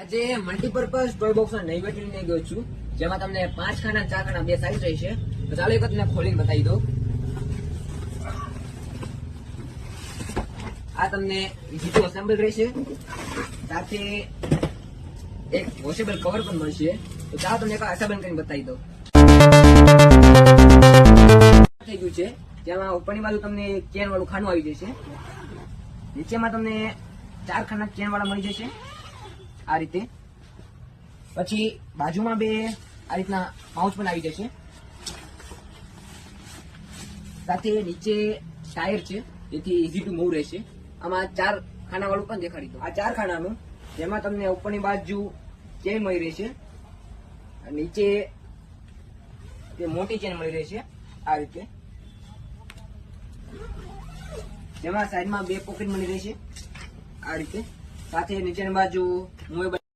આજે multipurpose toy box નવી battery લઈને ગયો છું, જેમાં તમને 5 ખાના 4 ખાના બે સાઈઝ રહેશે. તો ચાલો એક તમને ખોલીને બતાવી દઉં. આ તમને જીતું અસેમ્બલ રહેશે, સાથે એક વોશેબલ કવર પણ મળશે. તો ચાલો તમને એક અસેમ્બલ કરીને બતાવી દઉં. થઈ ગયું છે, જેમાં ઉપરની બાજુ તમને ચેન વાળું ખાનું આવી જશે. નીચેમાં તમને 4 ખાના ચેન વાળા મળી જશે આ રીતે. પછી બાજુમાં બે આ રીતના પાઉચ પણ આવી જશે. સાથે નીચે ટાયર છે, જેથી ઇઝી ટુ મૂવ રહેશે. આમાં 4 ખાના વાળું પણ દેખાડી દો. આ 4 ખાનાનું, જેમાં તમને ઉપરની બાજુ ચેન મળી રહેશે, નીચે તે મોટી ચેન મળી રહેશે આ રીતે. જેમાં સાઈડમાં 2 પોકેટ મળી રહેશે આ રીતે. સાથે નીચેની બાજુ મોબાઈલ